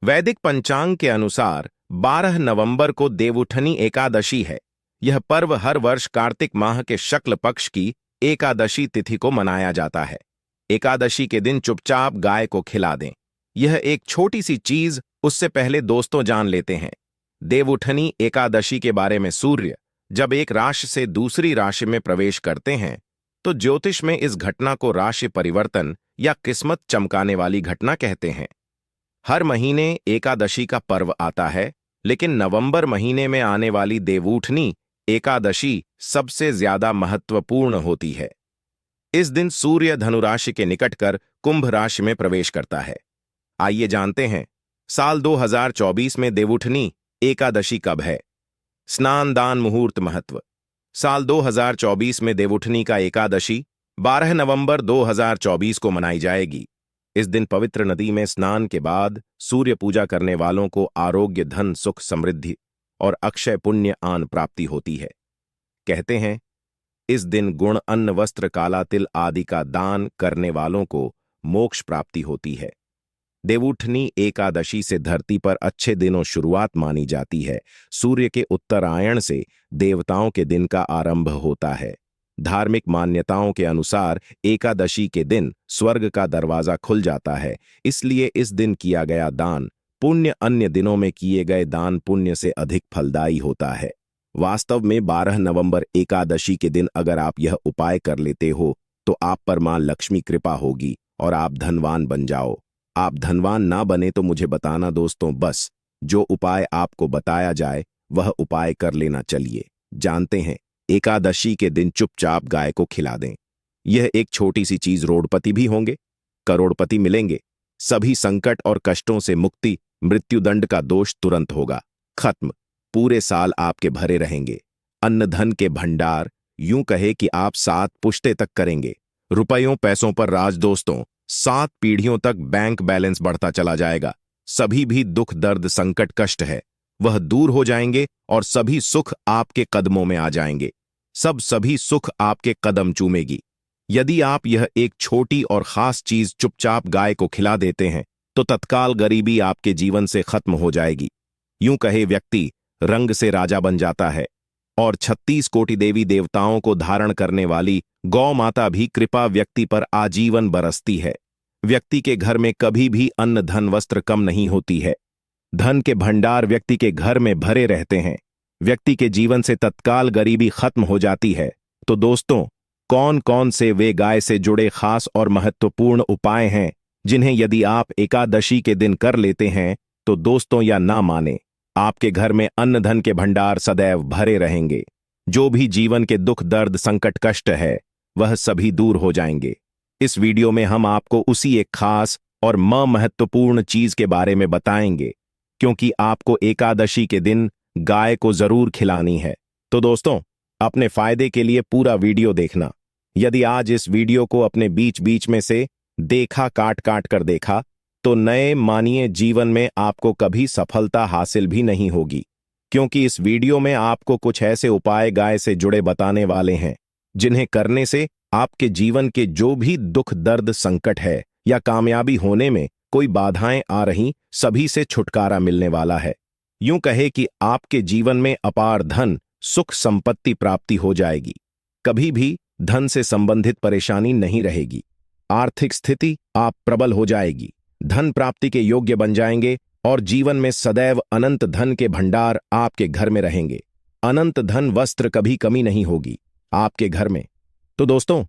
वैदिक पंचांग के अनुसार 12 नवंबर को देवउठनी एकादशी है। यह पर्व हर वर्ष कार्तिक माह के शुक्ल पक्ष की एकादशी तिथि को मनाया जाता है। एकादशी के दिन चुपचाप गाय को खिला दें। यह एक छोटी सी चीज, उससे पहले दोस्तों जान लेते हैं देवउठनी एकादशी के बारे में। सूर्य जब एक राशि से दूसरी राशि में प्रवेश करते हैं तो ज्योतिष में इस घटना को राशि परिवर्तन या किस्मत चमकाने वाली घटना कहते हैं। हर महीने एकादशी का पर्व आता है, लेकिन नवंबर महीने में आने वाली देवउठनी एकादशी सबसे ज्यादा महत्वपूर्ण होती है। इस दिन सूर्य धनु राशि के निकट कर कुंभ राशि में प्रवेश करता है। आइए जानते हैं साल 2024 में देवउठनी एकादशी कब है। स्नान दान मुहूर्त महत्व। साल 2024 में देवउठनी का एकादशी 12 नवंबर 2024 को मनाई जाएगी। इस दिन पवित्र नदी में स्नान के बाद सूर्य पूजा करने वालों को आरोग्य, धन, सुख, समृद्धि और अक्षय पुण्य आन प्राप्ति होती है। कहते हैं इस दिन गुण, अन्न, वस्त्र, काला तिल आदि का दान करने वालों को मोक्ष प्राप्ति होती है। देवउठनी एकादशी से धरती पर अच्छे दिनों शुरुआत मानी जाती है। सूर्य के उत्तरायण से देवताओं के दिन का आरंभ होता है। धार्मिक मान्यताओं के अनुसार एकादशी के दिन स्वर्ग का दरवाजा खुल जाता है, इसलिए इस दिन किया गया दान पुण्य अन्य दिनों में किए गए दान पुण्य से अधिक फलदायी होता है। वास्तव में 12 नवंबर एकादशी के दिन अगर आप यह उपाय कर लेते हो तो आप पर मां लक्ष्मी कृपा होगी और आप धनवान बन जाओ। आप धनवान ना बने तो मुझे बताना दोस्तों, बस जो उपाय आपको बताया जाए वह उपाय कर लेना। चलिए जानते हैं। एकादशी के दिन चुपचाप गाय को खिला दें। यह एक छोटी सी चीज, रोडपति भी होंगे, करोड़पति मिलेंगे। सभी संकट और कष्टों से मुक्ति, मृत्युदंड का दोष तुरंत होगा खत्म। पूरे साल आपके भरे रहेंगे। अन्न धन के भंडार, यूं कहे कि आप 7 पुश्ते तक करेंगे। रुपयों पैसों पर राज दोस्तों, 7 पीढ़ियों तक बैंक बैलेंस बढ़ता चला जाएगा। सभी भी दुख, दर्द, संकट, कष्ट है वह दूर हो जाएंगे और सभी सुख आपके कदमों में आ जाएंगे। सभी सुख आपके कदम चूमेगी। यदि आप यह एक छोटी और खास चीज चुपचाप गाय को खिला देते हैं तो तत्काल गरीबी आपके जीवन से खत्म हो जाएगी। यूं कहे व्यक्ति रंग से राजा बन जाता है और 36 कोटि देवी देवताओं को धारण करने वाली गौ माता भी कृपा व्यक्ति पर आजीवन बरसती है। व्यक्ति के घर में कभी भी अन्न, धन, वस्त्र कम नहीं होती है। धन के भंडार व्यक्ति के घर में भरे रहते हैं। व्यक्ति के जीवन से तत्काल गरीबी खत्म हो जाती है। तो दोस्तों, कौन कौन से वे गाय से जुड़े खास और महत्वपूर्ण उपाय हैं जिन्हें यदि आप एकादशी के दिन कर लेते हैं तो दोस्तों या ना माने, आपके घर में अन्न धन के भंडार सदैव भरे रहेंगे। जो भी जीवन के दुख, दर्द, संकट, कष्ट है वह सभी दूर हो जाएंगे। इस वीडियो में हम आपको उसी एक खास और महत्वपूर्ण चीज के बारे में बताएंगे, क्योंकि आपको एकादशी के दिन गाय को जरूर खिलानी है। तो दोस्तों, अपने फायदे के लिए पूरा वीडियो देखना। यदि आज इस वीडियो को अपने बीच बीच में से देखा, काट काट कर देखा, तो नए मानिए जीवन में आपको कभी सफलता हासिल भी नहीं होगी, क्योंकि इस वीडियो में आपको कुछ ऐसे उपाय गाय से जुड़े बताने वाले हैं जिन्हें करने से आपके जीवन के जो भी दुख, दर्द, संकट है या कामयाबी होने में कोई बाधाएं आ रही, सभी से छुटकारा मिलने वाला है। यूं कहे कि आपके जीवन में अपार धन, सुख, संपत्ति प्राप्ति हो जाएगी। कभी भी धन से संबंधित परेशानी नहीं रहेगी। आर्थिक स्थिति आप प्रबल हो जाएगी। धन प्राप्ति के योग्य बन जाएंगे और जीवन में सदैव अनंत धन के भंडार आपके घर में रहेंगे। अनंत धन, वस्त्र, कभी कमी नहीं होगी आपके घर में। तो दोस्तों,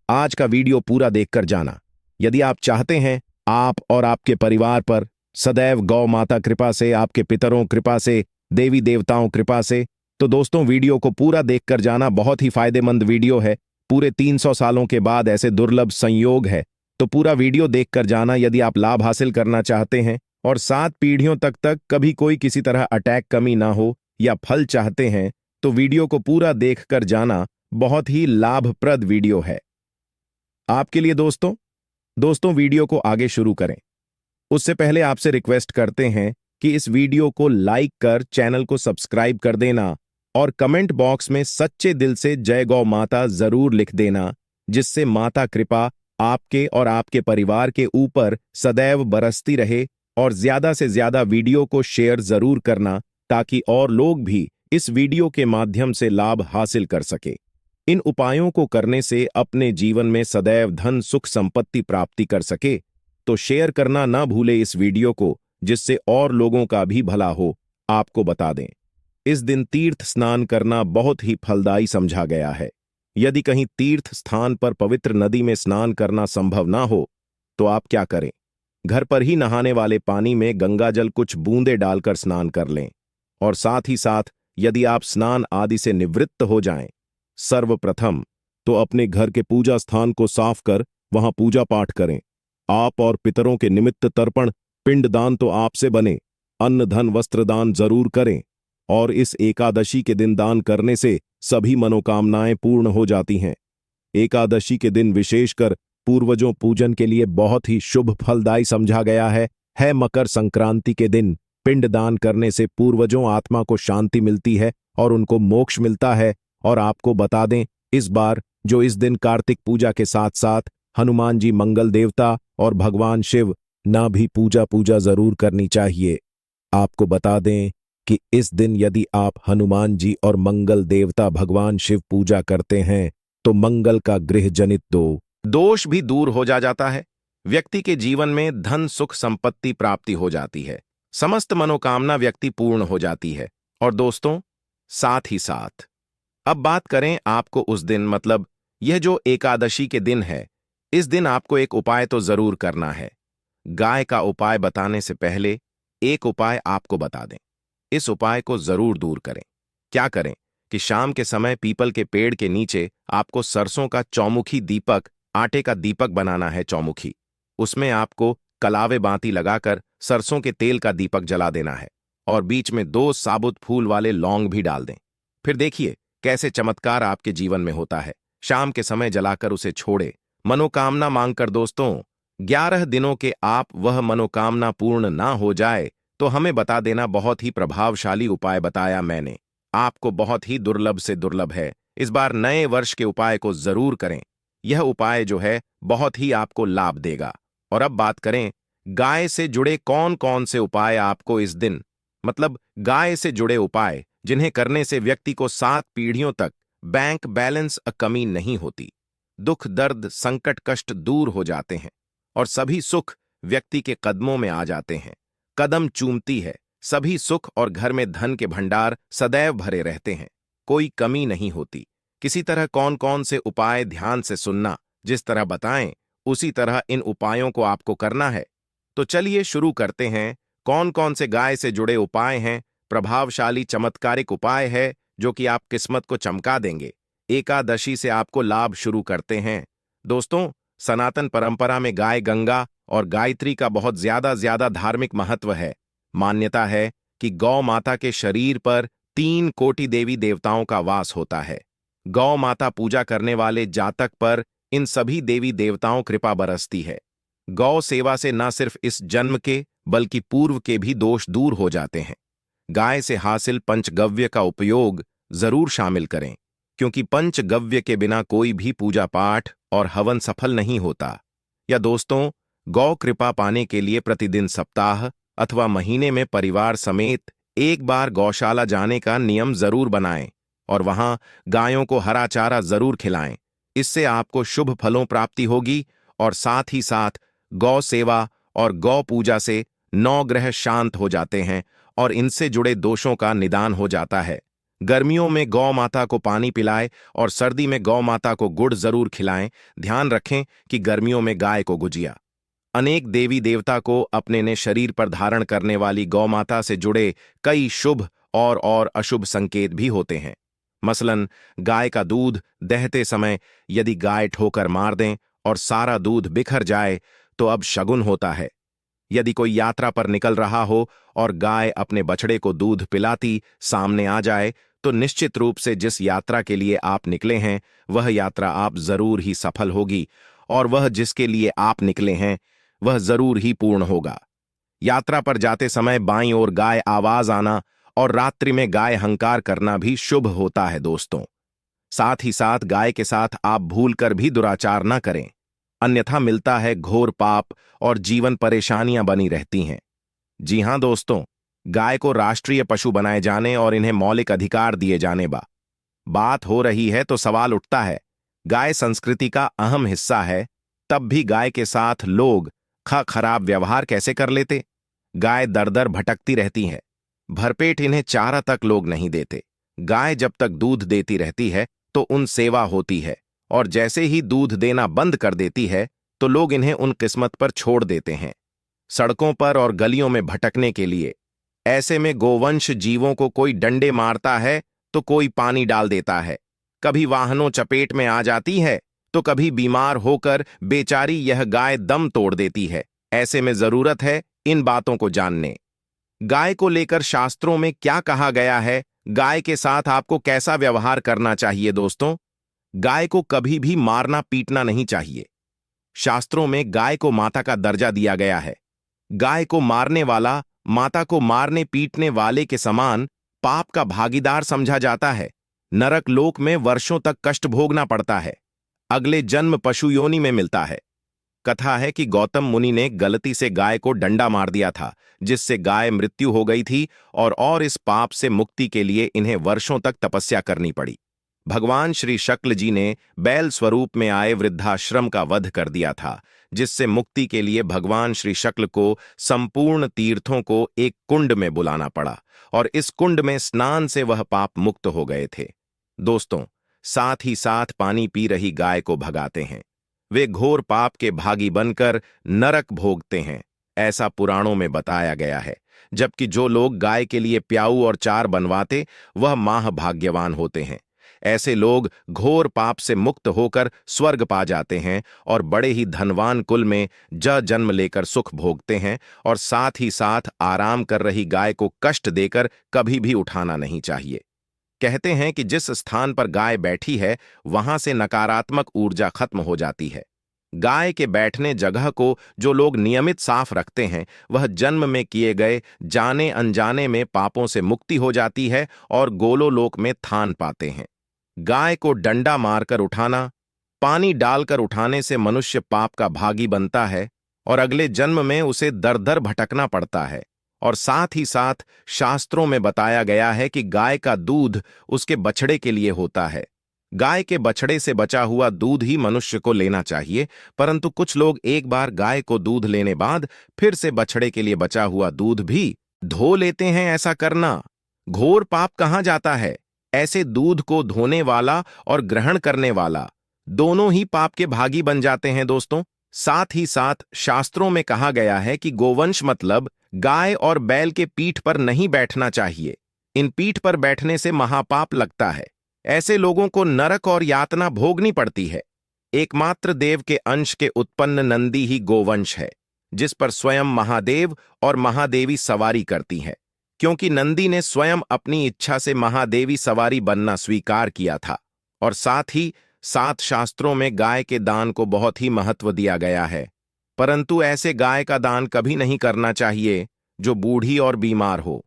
आज का वीडियो पूरा देखकर जाना। यदि आप चाहते हैं आप और आपके परिवार पर सदैव गौ माता कृपा से, आपके पितरों कृपा से, देवी देवताओं कृपा से, तो दोस्तों वीडियो को पूरा देखकर जाना। बहुत ही फायदेमंद वीडियो है। पूरे 300 सालों के बाद ऐसे दुर्लभ संयोग है, तो पूरा वीडियो देखकर जाना यदि आप लाभ हासिल करना चाहते हैं और 7 पीढ़ियों तक कभी कोई किसी तरह अटैक, कमी ना हो या फल चाहते हैं तो वीडियो को पूरा देखकर जाना। बहुत ही लाभप्रद वीडियो है आपके लिए। दोस्तों वीडियो को आगे शुरू करें उससे पहले आपसे रिक्वेस्ट करते हैं कि इस वीडियो को लाइक कर चैनल को सब्सक्राइब कर देना और कमेंट बॉक्स में सच्चे दिल से जय गौ माता जरूर लिख देना, जिससे माता कृपा आपके और आपके परिवार के ऊपर सदैव बरसती रहे और ज्यादा से ज्यादा वीडियो को शेयर जरूर करना ताकि और लोग भी इस वीडियो के माध्यम से लाभ हासिल कर सके। इन उपायों को करने से अपने जीवन में सदैव धन सुख संपत्ति प्राप्ति कर सके तो शेयर करना ना भूले इस वीडियो को, जिससे और लोगों का भी भला हो। आपको बता दें, इस दिन तीर्थ स्नान करना बहुत ही फलदायी समझा गया है। यदि कहीं तीर्थ स्थान पर पवित्र नदी में स्नान करना संभव ना हो तो आप क्या करें, घर पर ही नहाने वाले पानी में गंगाजल कुछ बूंदे डालकर स्नान कर लें। और साथ ही साथ यदि आप स्नान आदि से निवृत्त हो जाएं, सर्वप्रथम तो अपने घर के पूजा स्थान को साफ कर वहां पूजा पाठ करें। आप और पितरों के निमित्त तर्पण पिंडदान तो आपसे बने, अन्न धन वस्त्र दान जरूर करें। और इस एकादशी के दिन दान करने से सभी मनोकामनाएं पूर्ण हो जाती हैं। एकादशी के दिन विशेषकर पूर्वजों पूजन के लिए बहुत ही शुभ फलदायी समझा गया है। मकर संक्रांति के दिन पिंडदान करने से पूर्वजों आत्मा को शांति मिलती है और उनको मोक्ष मिलता है। और आपको बता दें, इस बार जो इस दिन कार्तिक पूजा के साथ साथ हनुमान जी मंगल देवता और भगवान शिव ना भी पूजा जरूर करनी चाहिए। आपको बता दें कि इस दिन यदि आप हनुमान जी और मंगल देवता भगवान शिव पूजा करते हैं तो मंगल का गृह जनित दोष भी दूर हो जाता है। व्यक्ति के जीवन में धन सुख संपत्ति प्राप्ति हो जाती है, समस्त मनोकामना व्यक्ति पूर्ण हो जाती है। और दोस्तों, साथ ही साथ अब बात करें आपको उस दिन, मतलब यह जो एकादशी के दिन है, इस दिन आपको एक उपाय तो जरूर करना है। गाय का उपाय बताने से पहले एक उपाय आपको बता दें, इस उपाय को जरूर दूर करें। क्या करें कि शाम के समय पीपल के पेड़ के नीचे आपको सरसों का चौमुखी दीपक, आटे का दीपक बनाना है चौमुखी। उसमें आपको कलावे बाती लगाकर सरसों के तेल का दीपक जला देना है और बीच में 2 साबुत फूल वाले लौंग भी डाल दें। फिर देखिए कैसे चमत्कार आपके जीवन में होता है। शाम के समय जलाकर उसे छोड़े, मनोकामना मांगकर। दोस्तों, 11 दिनों के आप वह मनोकामना पूर्ण ना हो जाए तो हमें बता देना। बहुत ही प्रभावशाली उपाय बताया मैंने आपको, बहुत ही दुर्लभ से दुर्लभ है। इस बार नए वर्ष के उपाय को जरूर करें। यह उपाय जो है बहुत ही आपको लाभ देगा। और अब बात करें गाय से जुड़े कौन कौन से उपाय आपको इस दिन, मतलब गाय से जुड़े उपाय जिन्हें करने से व्यक्ति को 7 पीढ़ियों तक बैंक बैलेंस कमी नहीं होती, दुख दर्द संकट कष्ट दूर हो जाते हैं और सभी सुख व्यक्ति के कदमों में आ जाते हैं। कदम चूमती है सभी सुख और घर में धन के भंडार सदैव भरे रहते हैं, कोई कमी नहीं होती। किसी तरह कौन कौन से उपाय ध्यान से सुनना, जिस तरह बताएं उसी तरह इन उपायों को आपको करना है। तो चलिए शुरू करते हैं। कौन कौन से गाय से जुड़े उपाय हैं, प्रभावशाली चमत्कारिक उपाय है जो कि आप किस्मत को चमका देंगे। एकादशी से आपको लाभ शुरू करते हैं। दोस्तों, सनातन परंपरा में गाय गंगा और गायत्री का बहुत ज्यादा धार्मिक महत्व है। मान्यता है कि गौ माता के शरीर पर 3 कोटि देवी देवताओं का वास होता है। गौ माता पूजा करने वाले जातक पर इन सभी देवी देवताओं कृपा बरसती है। गौ सेवा से न सिर्फ इस जन्म के बल्कि पूर्व के भी दोष दूर हो जाते हैं। गाय से हासिल पंचगव्य का उपयोग जरूर शामिल करें, क्योंकि पंचगव्य के बिना कोई भी पूजा पाठ और हवन सफल नहीं होता। या दोस्तों, गौ कृपा पाने के लिए प्रतिदिन सप्ताह अथवा महीने में परिवार समेत एक बार गौशाला जाने का नियम जरूर बनाएं और वहां गायों को हरा चारा जरूर खिलाएं। इससे आपको शुभ फलों प्राप्ति होगी और साथ ही साथ गौ सेवा और गौ पूजा से 9 ग्रह शांत हो जाते हैं और इनसे जुड़े दोषों का निदान हो जाता है। गर्मियों में गौ माता को पानी पिलाएं और सर्दी में गौ माता को गुड़ जरूर खिलाएं। ध्यान रखें कि गर्मियों में गाय को गुजिया। अनेक देवी देवता को अपने ने शरीर पर धारण करने वाली गौ माता से जुड़े कई शुभ और अशुभ संकेत भी होते हैं। मसलन गाय का दूध दहते समय यदि गाय ठोकर मार दें और सारा दूध बिखर जाए तो अब शगुन होता है। यदि कोई यात्रा पर निकल रहा हो और गाय अपने बछड़े को दूध पिलाती सामने आ जाए तो निश्चित रूप से जिस यात्रा के लिए आप निकले हैं वह यात्रा आप जरूर ही सफल होगी और वह जिसके लिए आप निकले हैं वह जरूर ही पूर्ण होगा। यात्रा पर जाते समय बाईं ओर गाय आवाज आना और रात्रि में गाय हंकार करना भी शुभ होता है। दोस्तों, साथ ही साथ गाय के साथ आप भूलकर भी दुराचार न करें, अन्यथा मिलता है घोर पाप और जीवन परेशानियां बनी रहती हैं। जी हाँ दोस्तों, गाय को राष्ट्रीय पशु बनाए जाने और इन्हें मौलिक अधिकार दिए जाने बात हो रही है तो सवाल उठता है, गाय संस्कृति का अहम हिस्सा है, तब भी गाय के साथ लोग खराब व्यवहार कैसे कर लेते। गाय दर दर भटकती रहती है, भरपेट इन्हें चारा तक लोग नहीं देते। गाय जब तक दूध देती रहती है तो उन सेवा होती है, और जैसे ही दूध देना बंद कर देती है तो लोग इन्हें उन किस्मत पर छोड़ देते हैं, सड़कों पर और गलियों में भटकने के लिए। ऐसे में गोवंश जीवों को कोई डंडे मारता है तो कोई पानी डाल देता है, कभी वाहनों चपेट में आ जाती है तो कभी बीमार होकर बेचारी यह गाय दम तोड़ देती है। ऐसे में जरूरत है इन बातों को जानने। गाय को लेकर शास्त्रों में क्या कहा गया है, गाय के साथ आपको कैसा व्यवहार करना चाहिए। दोस्तों, गाय को कभी भी मारना पीटना नहीं चाहिए। शास्त्रों में गाय को माता का दर्जा दिया गया है। गाय को मारने वाला माता को मारने पीटने वाले के समान पाप का भागीदार समझा जाता है। नरक लोक में वर्षों तक कष्ट भोगना पड़ता है, अगले जन्म पशु योनि में मिलता है। कथा है कि गौतम मुनि ने गलती से गाय को डंडा मार दिया था, जिससे गाय मृत्यु हो गई थी, और इस पाप से मुक्ति के लिए इन्हें वर्षों तक तपस्या करनी पड़ी। भगवान श्री शुक्ल जी ने बैल स्वरूप में आए वृद्धाश्रम का वध कर दिया था, जिससे मुक्ति के लिए भगवान श्री शुक्ल को संपूर्ण तीर्थों को एक कुंड में बुलाना पड़ा, और इस कुंड में स्नान से वह पाप मुक्त हो गए थे। दोस्तों, साथ ही साथ पानी पी रही गाय को भगाते हैं। वे घोर पाप के भागी बनकर नरक भोगते हैं, ऐसा पुराणों में बताया गया है। जबकि जो लोग गाय के लिए प्याऊ और चार बनवाते, वह महाभाग्यवान होते हैं। ऐसे लोग घोर पाप से मुक्त होकर स्वर्ग पा जाते हैं और बड़े ही धनवान कुल में जन्म लेकर सुख भोगते हैं, और साथ ही साथ आराम कर रही गाय को कष्ट देकर कभी भी उठाना नहीं चाहिए। कहते हैं कि जिस स्थान पर गाय बैठी है वहां से नकारात्मक ऊर्जा खत्म हो जाती है। गाय के बैठने जगह को जो लोग नियमित साफ रखते हैं, वह जन्म में किए गए जाने अनजाने में पापों से मुक्ति हो जाती है और गोलोलोक में थान पाते हैं। गाय को डंडा मारकर उठाना, पानी डालकर उठाने से मनुष्य पाप का भागी बनता है और अगले जन्म में उसे दर दर भटकना पड़ता है। और साथ ही साथ शास्त्रों में बताया गया है कि गाय का दूध उसके बछड़े के लिए होता है। गाय के बछड़े से बचा हुआ दूध ही मनुष्य को लेना चाहिए, परंतु कुछ लोग एक बार गाय को दूध लेने बाद फिर से बछड़े के लिए बचा हुआ दूध भी धो लेते हैं। ऐसा करना घोर पाप कहा जाता है। ऐसे दूध को धोने वाला और ग्रहण करने वाला दोनों ही पाप के भागी बन जाते हैं। दोस्तों, साथ ही साथ शास्त्रों में कहा गया है कि गोवंश मतलब गाय और बैल के पीठ पर नहीं बैठना चाहिए। इन पीठ पर बैठने से महापाप लगता है। ऐसे लोगों को नरक और यातना भोगनी पड़ती है। एकमात्र देव के अंश के उत्पन्न नंदी ही गोवंश है, जिस पर स्वयं महादेव और महादेवी सवारी करती है, क्योंकि नंदी ने स्वयं अपनी इच्छा से महादेवी सवारी बनना स्वीकार किया था। और साथ ही सात शास्त्रों में गाय के दान को बहुत ही महत्व दिया गया है, परंतु ऐसे गाय का दान कभी नहीं करना चाहिए जो बूढ़ी और बीमार हो।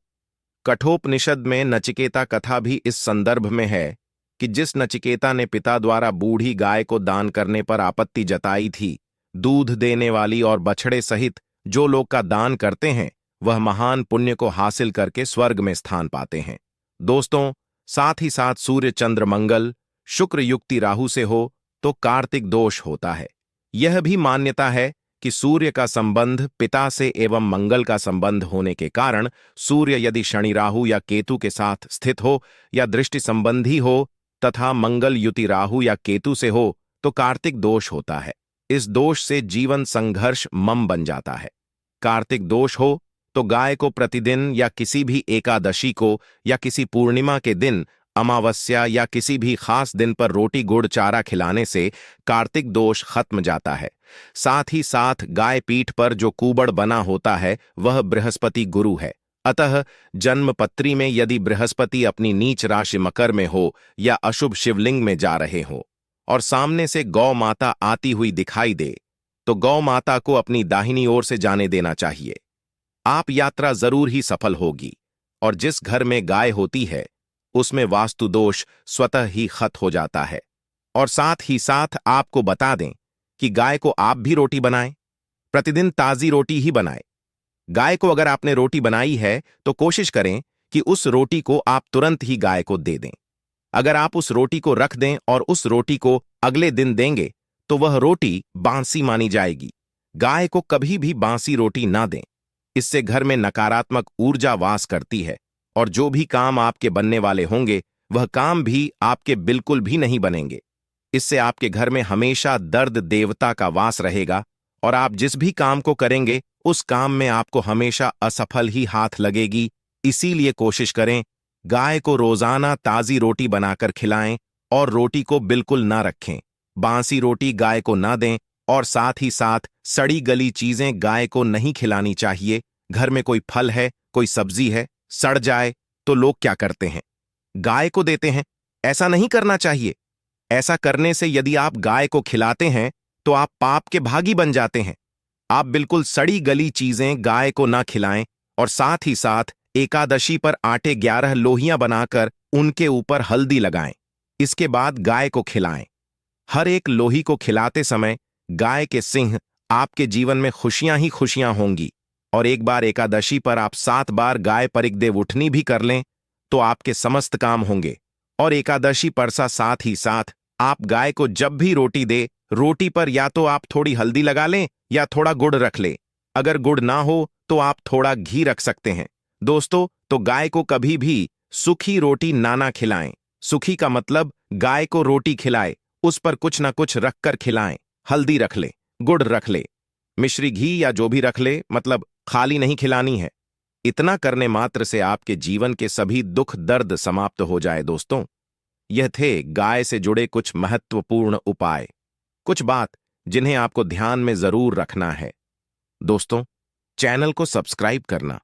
कठोपनिषद में नचिकेता कथा भी इस संदर्भ में है कि जिस नचिकेता ने पिता द्वारा बूढ़ी गाय को दान करने पर आपत्ति जताई थी, दूध देने वाली और बछड़े सहित जो लोग का दान करते हैं वह महान पुण्य को हासिल करके स्वर्ग में स्थान पाते हैं। दोस्तों, साथ ही साथ सूर्य चंद्र मंगल शुक्र युक्ति राहु से हो तो कार्तिक दोष होता है। यह भी मान्यता है कि सूर्य का संबंध पिता से एवं मंगल का संबंध होने के कारण सूर्य यदि शनि राहु या केतु के साथ स्थित हो या दृष्टि संबंधी हो तथा मंगल युति राहु या केतु से हो तो कार्तिक दोष होता है। इस दोष से जीवन संघर्ष मम बन जाता है। कार्तिक दोष हो तो गाय को प्रतिदिन या किसी भी एकादशी को या किसी पूर्णिमा के दिन, अमावस्या या किसी भी खास दिन पर रोटी गुड़ चारा खिलाने से कार्तिक दोष खत्म जाता है। साथ ही साथ गाय पीठ पर जो कुबड़ बना होता है वह बृहस्पति गुरु है। अतः जन्मपत्री में यदि बृहस्पति अपनी नीच राशि मकर में हो या अशुभ शिवलिंग में जा रहे हो और सामने से गौ माता आती हुई दिखाई दे तो गौ माता को अपनी दाहिनी ओर से जाने देना चाहिए। आप यात्रा जरूर ही सफल होगी। और जिस घर में गाय होती है उसमें वास्तु दोष स्वतः ही खत्म हो जाता है। और साथ ही साथ आपको बता दें कि गाय को आप भी रोटी बनाएं, प्रतिदिन ताजी रोटी ही बनाएं। गाय को अगर आपने रोटी बनाई है तो कोशिश करें कि उस रोटी को आप तुरंत ही गाय को दे दें। अगर आप उस रोटी को रख दें और उस रोटी को अगले दिन देंगे तो वह रोटी बासी मानी जाएगी। गाय को कभी भी बासी रोटी ना दें। इससे घर में नकारात्मक ऊर्जा वास करती है और जो भी काम आपके बनने वाले होंगे वह काम भी आपके बिल्कुल भी नहीं बनेंगे। इससे आपके घर में हमेशा दर्द देवता का वास रहेगा और आप जिस भी काम को करेंगे उस काम में आपको हमेशा असफल ही हाथ लगेगी। इसीलिए कोशिश करें गाय को रोजाना ताजी रोटी बनाकर खिलाएं और रोटी को बिल्कुल ना रखें। बासी रोटी गाय को ना दें और साथ ही साथ सड़ी गली चीजें गाय को नहीं खिलानी चाहिए। घर में कोई फल है, कोई सब्जी है, सड़ जाए तो लोग क्या करते हैं? गाय को देते हैं। ऐसा नहीं करना चाहिए। ऐसा करने से यदि आप गाय को खिलाते हैं तो आप पाप के भागी बन जाते हैं। आप बिल्कुल सड़ी गली चीजें गाय को ना खिलाएं और साथ ही साथ एकादशी पर आटे 11 लोहियां बनाकर उनके ऊपर हल्दी लगाएं। इसके बाद गाय को खिलाएं। हर एक लोही को खिलाते समय गाय के सिंह आपके जीवन में खुशियां ही खुशियां होंगी। और एक बार एकादशी पर आप 7 बार गाय परिकदेव उठनी भी कर लें तो आपके समस्त काम होंगे। और एकादशी पर साथ ही साथ आप गाय को जब भी रोटी दे, रोटी पर या तो आप थोड़ी हल्दी लगा लें या थोड़ा गुड़ रख लें। अगर गुड़ ना हो तो आप थोड़ा घी रख सकते हैं। दोस्तों, तो गाय को कभी भी सूखी रोटी ना खिलाएं। सूखी का मतलब गाय को रोटी खिलाए, उस पर कुछ ना कुछ रखकर खिलाएं। हल्दी रख ले, गुड़ रख ले, मिश्री घी या जो भी रख ले, मतलब खाली नहीं खिलानी है। इतना करने मात्र से आपके जीवन के सभी दुख दर्द समाप्त हो जाए। दोस्तों, यह थे गाय से जुड़े कुछ महत्वपूर्ण उपाय, कुछ बात जिन्हें आपको ध्यान में जरूर रखना है। दोस्तों, चैनल को सब्सक्राइब करना